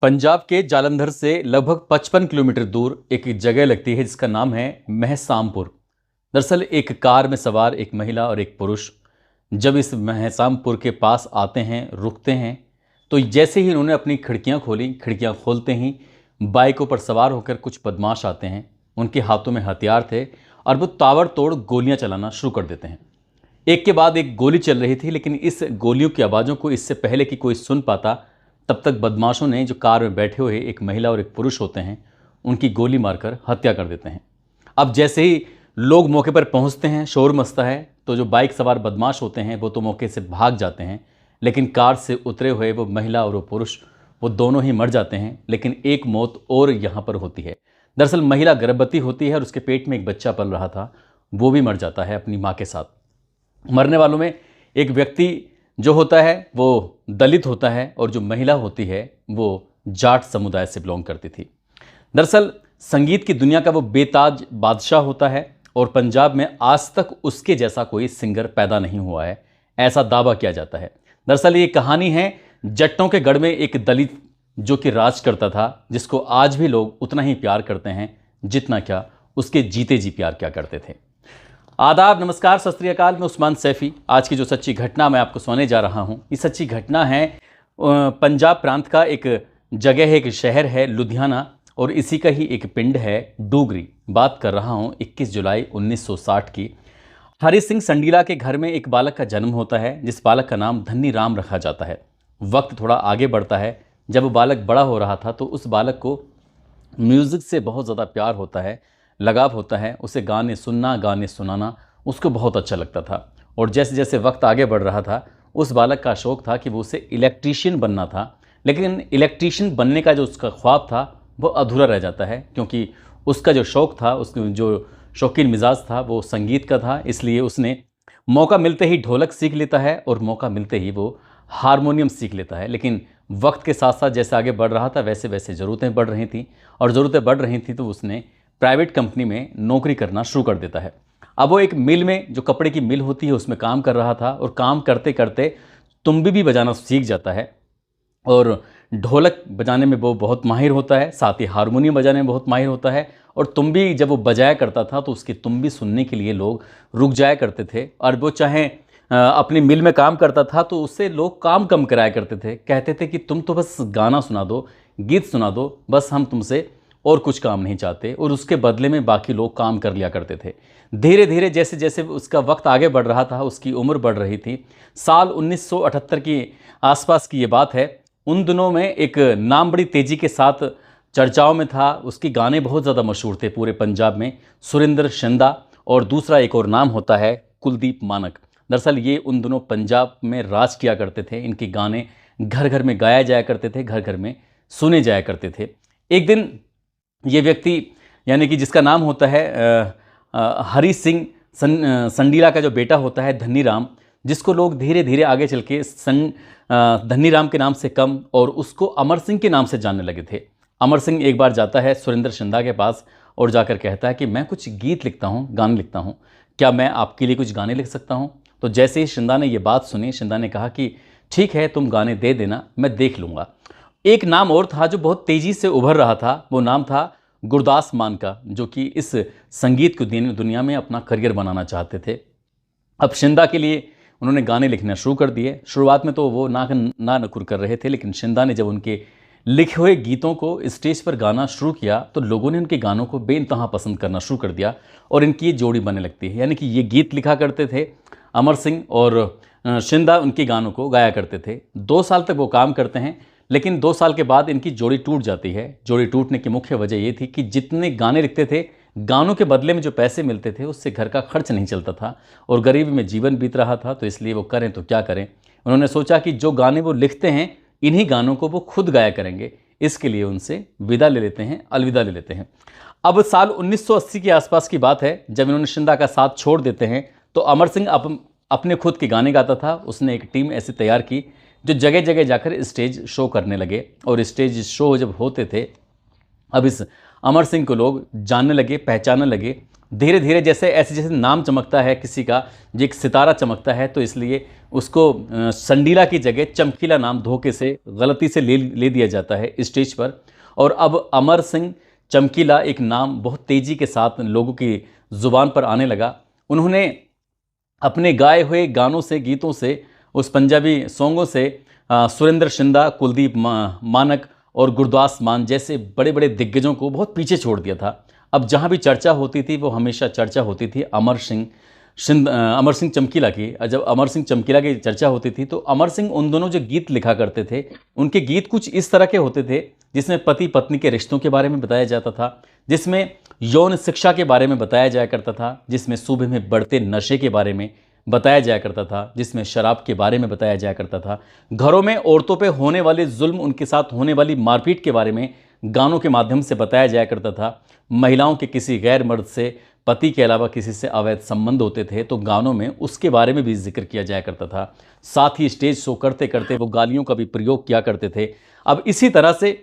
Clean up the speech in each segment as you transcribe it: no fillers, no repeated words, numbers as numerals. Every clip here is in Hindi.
पंजाब के जालंधर से लगभग 55 किलोमीटर दूर एक जगह लगती है जिसका नाम है महसामपुर। दरअसल एक कार में सवार एक महिला और एक पुरुष जब इस महसामपुर के पास आते हैं, रुकते हैं, तो जैसे ही उन्होंने अपनी खिड़कियां खोली, खिड़कियां खोलते ही बाइकों पर सवार होकर कुछ बदमाश आते हैं। उनके हाथों में हथियार थे और वो ताबड़तोड़ गोलियां चलाना शुरू कर देते हैं। एक के बाद एक गोली चल रही थी, लेकिन इस गोलियों की आवाज़ों को इससे पहले कि कोई सुन पाता, तब तक बदमाशों ने जो कार में बैठे हुए एक महिला और एक पुरुष होते हैं, उनकी गोली मारकर हत्या कर देते हैं। अब जैसे ही लोग मौके पर पहुंचते हैं, शोर मचता है, तो जो बाइक सवार बदमाश होते हैं वो तो मौके से भाग जाते हैं, लेकिन कार से उतरे हुए वो महिला और वो पुरुष वो दोनों ही मर जाते हैं। लेकिन एक मौत और यहाँ पर होती है। दरअसल महिला गर्भवती होती है और उसके पेट में एक बच्चा पल रहा था, वो भी मर जाता है अपनी माँ के साथ। मरने वालों में एक व्यक्ति जो होता है वो दलित होता है और जो महिला होती है वो जाट समुदाय से बिलोंग करती थी। दरअसल संगीत की दुनिया का वो बेताज बादशाह होता है और पंजाब में आज तक उसके जैसा कोई सिंगर पैदा नहीं हुआ है, ऐसा दावा किया जाता है। दरअसल ये कहानी है जट्टों के गढ़ में एक दलित जो कि राज करता था, जिसको आज भी लोग उतना ही प्यार करते हैं जितना क्या उसके जीते जी प्यार क्या करते थे। आदाब, नमस्कार, सत श्री अकाल। मैं उस्मान सैफी। आज की जो सच्ची घटना मैं आपको सुनाने जा रहा हूँ, ये सच्ची घटना है पंजाब प्रांत का एक जगह है, एक शहर है लुधियाना, और इसी का ही एक पिंड है डूगरी। बात कर रहा हूँ 21 जुलाई 1960 की। हरि सिंह संडीला के घर में एक बालक का जन्म होता है, जिस बालक का नाम धन्नी राम रखा जाता है। वक्त थोड़ा आगे बढ़ता है। जब वो बालक बड़ा हो रहा था तो उस बालक को म्यूज़िक से बहुत ज़्यादा प्यार होता है, लगाव होता है। उसे गाने सुनना, गाने सुनाना उसको बहुत अच्छा लगता था। और जैसे जैसे वक्त आगे बढ़ रहा था, उस बालक का शौक़ था कि वो उसे इलेक्ट्रीशियन बनना था। लेकिन इलेक्ट्रीशियन बनने का जो उसका ख्वाब था वो अधूरा रह जाता है, क्योंकि उसका जो शौक़ था, उसका जो शौकीन मिजाज था, वो संगीत का था। इसलिए उसने मौका मिलते ही ढोलक सीख लेता है और मौका मिलते ही वो हारमोनियम सीख लेता है। लेकिन वक्त के साथ साथ जैसे आगे बढ़ रहा था वैसे वैसे ज़रूरतें बढ़ रही थी, और ज़रूरतें बढ़ रही थी तो उसने प्राइवेट कंपनी में नौकरी करना शुरू कर देता है। अब वो एक मिल में, जो कपड़े की मिल होती है, उसमें काम कर रहा था, और काम करते करते तुम्बी भी बजाना सीख जाता है। और ढोलक बजाने में वो बहुत माहिर होता है, साथ ही हारमोनियम बजाने में बहुत माहिर होता है। और तुम्बी जब वो बजाया करता था तो उसकी तुम्बी सुनने के लिए लोग रुक जाया करते थे। और वो चाहे अपनी मिल में काम करता था तो उससे लोग काम कम कराया करते थे। कहते थे कि तुम तो बस गाना सुना दो, गीत सुना दो, बस हम तुमसे और कुछ काम नहीं चाहते। और उसके बदले में बाकी लोग काम कर लिया करते थे। धीरे धीरे जैसे जैसे उसका वक्त आगे बढ़ रहा था, उसकी उम्र बढ़ रही थी। साल 1978 की आसपास की ये बात है। उन दिनों में एक नाम बड़ी तेज़ी के साथ चर्चाओं में था, उसके गाने बहुत ज़्यादा मशहूर थे पूरे पंजाब में, सुरेंद्र शिंदा। और दूसरा एक और नाम होता है कुलदीप मानक। दरअसल ये उन दिनों पंजाब में राज किया करते थे। इनके गाने घर घर में गाया जाया करते थे, घर घर में सुने जाया करते थे। एक दिन ये व्यक्ति, यानी कि जिसका नाम होता है हरि सिंह संडीला का जो बेटा होता है धन्नी राम, जिसको लोग धीरे धीरे आगे चल के धन्नी राम के नाम से कम और उसको अमर सिंह के नाम से जानने लगे थे। अमर सिंह एक बार जाता है सुरेंद्र शिंदा के पास और जाकर कहता है कि मैं कुछ गीत लिखता हूँ, गाने लिखता हूँ, क्या मैं आपके लिए कुछ गाने लिख सकता हूँ? तो जैसे ही शिंदा ने ये बात सुनी, शिंदा ने कहा कि ठीक है, तुम गाने दे देना, मैं देख लूँगा। एक नाम और था जो बहुत तेज़ी से उभर रहा था, वो नाम था गुरदास मान का, जो कि इस संगीत की दुनिया में अपना करियर बनाना चाहते थे। अब शिंदा के लिए उन्होंने गाने लिखना शुरू कर दिए। शुरुआत में तो वो ना नकुर कर रहे थे, लेकिन शिंदा ने जब उनके लिखे हुए गीतों को स्टेज पर गाना शुरू किया तो लोगों ने उनके गानों को बेइंतहा पसंद करना शुरू कर दिया और इनकी ये जोड़ी बनने लगती है। यानी कि ये गीत लिखा करते थे अमर सिंह और शिंदा उनके गानों को गाया करते थे। 2 साल तक वो काम करते हैं, लेकिन 2 साल के बाद इनकी जोड़ी टूट जाती है। जोड़ी टूटने की मुख्य वजह ये थी कि जितने गाने लिखते थे, गानों के बदले में जो पैसे मिलते थे उससे घर का खर्च नहीं चलता था और गरीबी में जीवन बीत रहा था। तो इसलिए वो करें तो क्या करें। उन्होंने सोचा कि जो गाने वो लिखते हैं, इन्हीं गानों को वो खुद गाया करेंगे। इसके लिए उनसे विदा ले लेते हैं, अलविदा ले लेते हैं। अब साल 1980 के आसपास की बात है, जब इन्होंने शिंदा का साथ छोड़ देते हैं तो अमर सिंह अपने खुद के गाने गाता था। उसने एक टीम ऐसी तैयार की जो जगह जगह जाकर स्टेज शो करने लगे, और स्टेज शो जब होते थे, अब इस अमर सिंह को लोग जानने लगे, पहचानने लगे। धीरे धीरे जैसे ऐसे जैसे नाम चमकता है किसी का, जो एक सितारा चमकता है, तो इसलिए उसको संडीला की जगह चमकीला नाम धोखे से गलती से ले दिया जाता है स्टेज पर। और अब अमर सिंह चमकीला एक नाम बहुत तेज़ी के साथ लोगों की ज़ुबान पर आने लगा। उन्होंने अपने गाए हुए गानों से, गीतों से, उस पंजाबी सॉन्गों से सुरेंद्र शिंदा, कुलदीप मानक और गुरदास मान जैसे बड़े बड़े दिग्गजों को बहुत पीछे छोड़ दिया था। अब जहाँ भी चर्चा होती थी वो हमेशा चर्चा होती थी अमर सिंह चमकीला की। जब अमर सिंह चमकीला की चर्चा होती थी तो अमर सिंह उन दोनों जो गीत लिखा करते थे, उनके गीत कुछ इस तरह के होते थे जिसमें पति पत्नी के रिश्तों के बारे में बताया जाता था, जिसमें यौन शिक्षा के बारे में बताया जाया करता था, जिसमें सुबह में बढ़ते नशे के बारे में बताया जाया करता था, जिसमें शराब के बारे में बताया जाया करता था, घरों में औरतों पे होने वाले जुल्म, उनके साथ होने वाली मारपीट के बारे में गानों के माध्यम से बताया जाया करता था। महिलाओं के किसी गैर मर्द से, पति के अलावा किसी से अवैध संबंध होते थे तो गानों में उसके बारे में भी जिक्र किया जाया करता था। साथ ही स्टेज शो करते करते वो गालियों का भी प्रयोग किया करते थे। अब इसी तरह से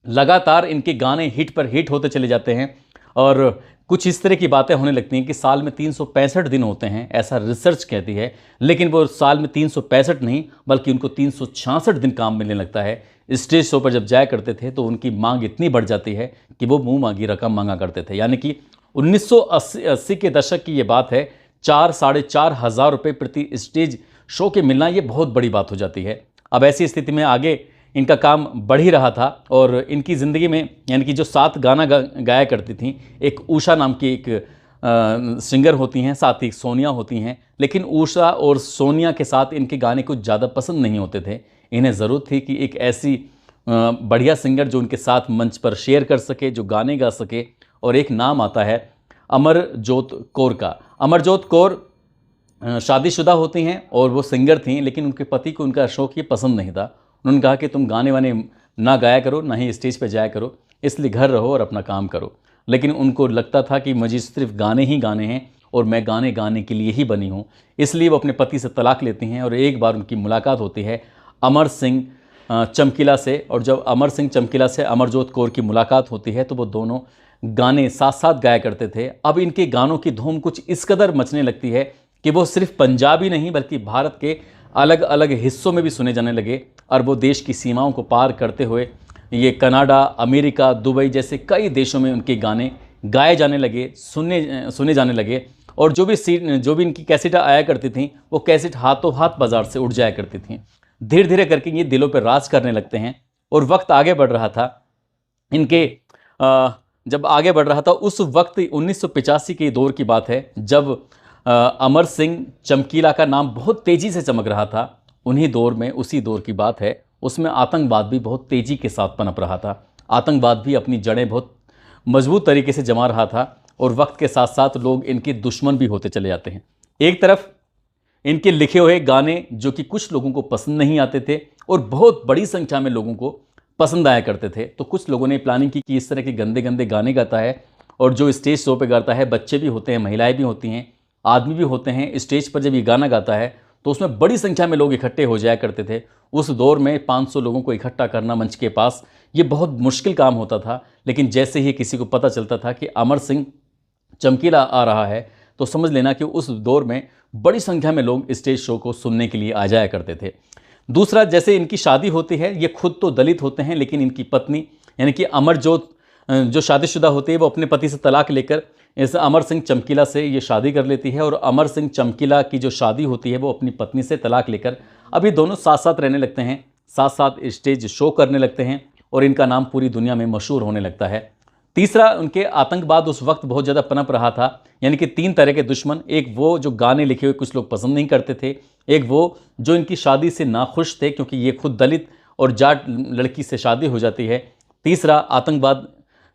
लगातार इनके गाने हिट पर हिट होते चले जाते हैं और कुछ इस तरह की बातें होने लगती हैं कि साल में 365 दिन होते हैं, ऐसा रिसर्च कहती है, लेकिन वो साल में 365 नहीं बल्कि उनको 366 दिन काम मिलने लगता है। स्टेज शो पर जब जाया करते थे तो उनकी मांग इतनी बढ़ जाती है कि वो मुंह मांगी रकम मांगा करते थे। यानी कि 1980 के दशक की ये बात है, 4-4.5 हज़ार रुपये प्रति स्टेज शो के मिलना ये बहुत बड़ी बात हो जाती है। अब ऐसी स्थिति में आगे इनका काम बढ़ ही रहा था और इनकी ज़िंदगी में यानी कि जो 7 गाना गाया करती थीं, एक उषा नाम की एक सिंगर होती हैं, साथ ही सोनिया होती हैं, लेकिन उषा और सोनिया के साथ इनके गाने कुछ ज़्यादा पसंद नहीं होते थे। इन्हें ज़रूरत थी कि एक ऐसी बढ़िया सिंगर जो उनके साथ मंच पर शेयर कर सके, जो गाने गा सके। और एक नाम आता है अमरजोत कौर का। अमरजोत कौर शादीशुदा होती हैं और वो सिंगर थीं, लेकिन उनके पति को उनका शौक ये पसंद नहीं था। उन्होंने कहा कि तुम गाने वाने ना गाया करो, ना ही स्टेज पे जाया करो, इसलिए घर रहो और अपना काम करो। लेकिन उनको लगता था कि मुझे सिर्फ गाने ही गाने हैं और मैं गाने गाने के लिए ही बनी हूँ, इसलिए वो अपने पति से तलाक लेती हैं। और एक बार उनकी मुलाकात होती है अमर सिंह चमकीला से, और जब अमर सिंह चमकीला से अमरजोत कौर की मुलाकात होती है तो वो दोनों गाने साथ साथ गाया करते थे। अब इनके गानों की धूम कुछ इस कदर मचने लगती है कि वो सिर्फ पंजाबी नहीं बल्कि भारत के अलग अलग हिस्सों में भी सुने जाने लगे और वो देश की सीमाओं को पार करते हुए ये कनाडा, अमेरिका, दुबई जैसे कई देशों में उनके गाने गाए जाने लगे, सुने जाने लगे। और जो भी इनकी कैसेट आया करती थी वो कैसेट हाथों हाथ बाजार से उड़ जाया करती थी। धीरे धीरे करके ये दिलों पर राज करने लगते हैं और वक्त आगे बढ़ रहा था। इनके जब आगे बढ़ रहा था उस वक्त 1985 के दौर की बात है, जब अमर सिंह चमकीला का नाम बहुत तेज़ी से चमक रहा था। उन्हीं दौर में, उसी दौर की बात है, उसमें आतंकवाद भी बहुत तेज़ी के साथ पनप रहा था। आतंकवाद भी अपनी जड़ें बहुत मजबूत तरीके से जमा रहा था और वक्त के साथ साथ लोग इनके दुश्मन भी होते चले जाते हैं। एक तरफ इनके लिखे हुए गाने जो कि कुछ लोगों को पसंद नहीं आते थे और बहुत बड़ी संख्या में लोगों को पसंद आया करते थे, तो कुछ लोगों ने प्लानिंग की कि इस तरह के गंदे गंदे गाने गाता है और जो स्टेज शो पे गाता है, बच्चे भी होते हैं, महिलाएं भी होती हैं, आदमी भी होते हैं, स्टेज पर जब ये गाना गाता है तो उसमें बड़ी संख्या में लोग इकट्ठे हो जाया करते थे। उस दौर में 500 लोगों को इकट्ठा करना मंच के पास ये बहुत मुश्किल काम होता था। लेकिन जैसे ही किसी को पता चलता था कि अमर सिंह चमकीला आ रहा है तो समझ लेना कि उस दौर में बड़ी संख्या में लोग स्टेज शो को सुनने के लिए आ जाया करते थे। दूसरा, जैसे इनकी शादी होती है, ये खुद तो दलित होते हैं लेकिन इनकी पत्नी यानी कि अमरजोत जो शादीशुदा होती है वो अपने पति से तलाक लेकर इस अमर सिंह चमकीला से ये शादी कर लेती है। और अमर सिंह चमकीला की जो शादी होती है वो अपनी पत्नी से तलाक लेकर अभी दोनों साथ साथ रहने लगते हैं, साथ साथ स्टेज शो करने लगते हैं और इनका नाम पूरी दुनिया में मशहूर होने लगता है। तीसरा, उनके आतंकवाद उस वक्त बहुत ज़्यादा पनप रहा था, यानी कि 3 तरह के दुश्मन। एक वो जो गाने लिखे हुए कुछ लोग पसंद नहीं करते थे, एक वो जो इनकी शादी से नाखुश थे क्योंकि ये खुद दलित और जाट लड़की से शादी हो जाती है। तीसरा, आतंकवाद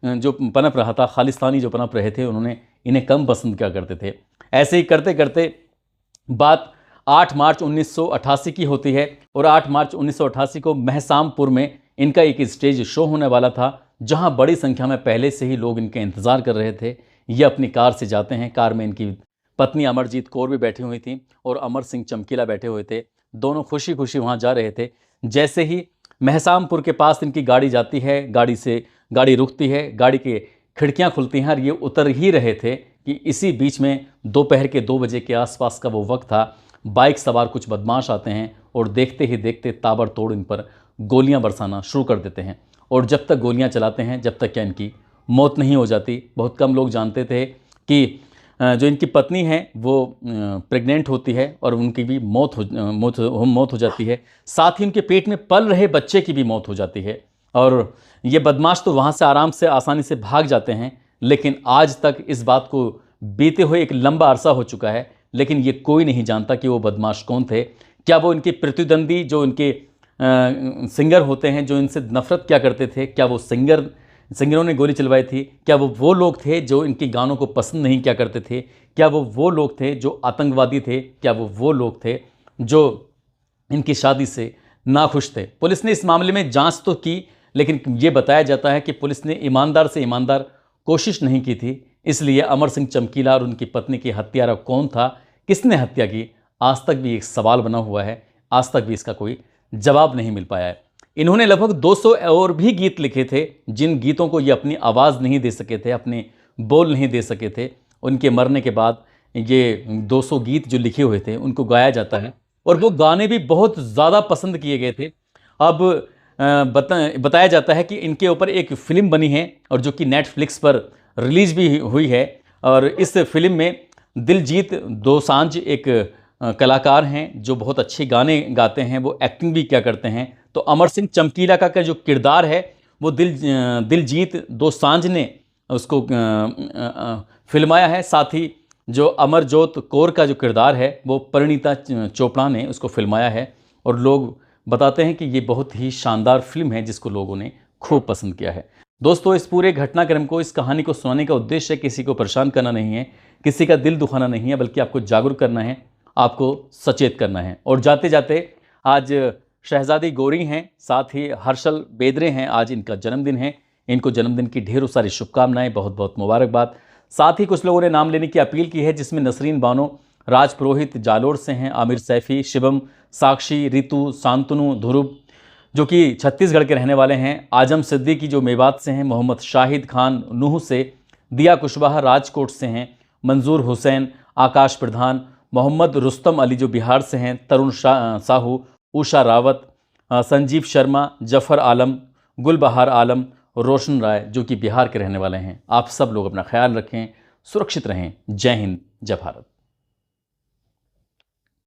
जो पनप रहा था, खालिस्तानी जो पनप रहे थे, उन्होंने इन्हें कम पसंद किया करते थे। ऐसे ही करते करते बात 8 मार्च 1988 की होती है और 8 मार्च 1988 को महसामपुर में इनका एक स्टेज शो होने वाला था, जहां बड़ी संख्या में पहले से ही लोग इनका इंतज़ार कर रहे थे। ये अपनी कार से जाते हैं, कार में इनकी पत्नी अमरजीत कौर भी बैठी हुई थी और अमर सिंह चमकीला बैठे हुए थे। दोनों खुशी खुशी वहाँ जा रहे थे। जैसे ही महसामपुर के पास इनकी गाड़ी जाती है, गाड़ी रुकती है, गाड़ी की खिड़कियाँ खुलती हैं और ये उतर ही रहे थे कि इसी बीच में दोपहर के 2 बजे के आसपास का वो वक्त था। बाइक सवार कुछ बदमाश आते हैं और देखते ही देखते ताबड़तोड़ इन पर गोलियां बरसाना शुरू कर देते हैं। और जब तक गोलियां चलाते हैं, जब तक क्या इनकी मौत नहीं हो जाती। बहुत कम लोग जानते थे कि जो इनकी पत्नी है वो प्रेग्नेंट होती है और उनकी भी मौत हो जाती है। साथ ही उनके पेट में पल रहे बच्चे की भी मौत हो जाती है। और ये बदमाश तो वहाँ से आराम से आसानी से भाग जाते हैं, लेकिन आज तक इस बात को बीते हुए एक लंबा अरसा हो चुका है, लेकिन ये कोई नहीं जानता कि वो बदमाश कौन थे। क्या वो इनके प्रतिद्वंदी जो इनके सिंगर होते हैं, जो इनसे नफरत क्या करते थे, क्या वो सिंगरों ने गोली चलवाई थी? क्या वो लोग थे जो इनके गानों को पसंद नहीं क्या करते थे? क्या वो लोग थे जो आतंकवादी थे? क्या वो लोग थे जो इनकी शादी से नाखुश थे? पुलिस ने इस मामले में जांच तो की, लेकिन ये बताया जाता है कि पुलिस ने ईमानदार से ईमानदार कोशिश नहीं की थी। इसलिए अमर सिंह चमकीला और उनकी पत्नी की हत्यारा कौन था, किसने हत्या की, आज तक भी एक सवाल बना हुआ है। आज तक भी इसका कोई जवाब नहीं मिल पाया है। इन्होंने लगभग 200 और भी गीत लिखे थे, जिन गीतों को ये अपनी आवाज़ नहीं दे सके थे, अपने बोल नहीं दे सके थे। उनके मरने के बाद ये 200 गीत जो लिखे हुए थे उनको गाया जाता है और वो गाने भी बहुत ज़्यादा पसंद किए गए थे। अब बताया जाता है कि इनके ऊपर एक फ़िल्म बनी है और जो कि नेटफ्लिक्स पर रिलीज़ भी हुई है। और इस फिल्म में दिलजीत दोसांझ एक कलाकार हैं जो बहुत अच्छे गाने गाते हैं, वो एक्टिंग भी क्या करते हैं। तो अमर सिंह चमकीला का जो किरदार है वो दिलजीत दोसांझ ने उसको फिल्माया है। साथ ही जो अमरजोत कौर का जो किरदार है वो परिणीता चोपड़ा ने उसको फिल्माया है। और लोग बताते हैं कि ये बहुत ही शानदार फिल्म है जिसको लोगों ने खूब पसंद किया है। दोस्तों, इस पूरे घटनाक्रम को, इस कहानी को सुनाने का उद्देश्य किसी को परेशान करना नहीं है, किसी का दिल दुखाना नहीं है, बल्कि आपको जागरूक करना है, आपको सचेत करना है। और जाते जाते आज शहजादी गौरी हैं, साथ ही हर्षल बेदरे हैं, आज इनका जन्मदिन है। इनको जन्मदिन की ढेरों सारी शुभकामनाएं, बहुत बहुत मुबारकबाद। साथ ही कुछ लोगों ने नाम लेने की अपील की है, जिसमें नसरीन बानो राज पुरोहित जालोर से हैं, आमिर सैफ़ी, शिवम, साक्षी, रितु, शांतनु, ध्रुव जो कि छत्तीसगढ़ के रहने वाले हैं, आजम सिद्दीकी जो मेवात से हैं, मोहम्मद शाहिद खान नूह से, दिया कुशवाहा राजकोट से हैं, मंजूर हुसैन, आकाश प्रधान, मोहम्मद रुस्तम अली जो बिहार से हैं, तरुण साहू, उषा रावत, संजीव शर्मा, जफ़र आलम, गुलबहार आलम, रोशन राय जो कि बिहार के रहने वाले हैं। आप सब लोग अपना ख्याल रखें, सुरक्षित रहें। जय हिंद, जय भारत।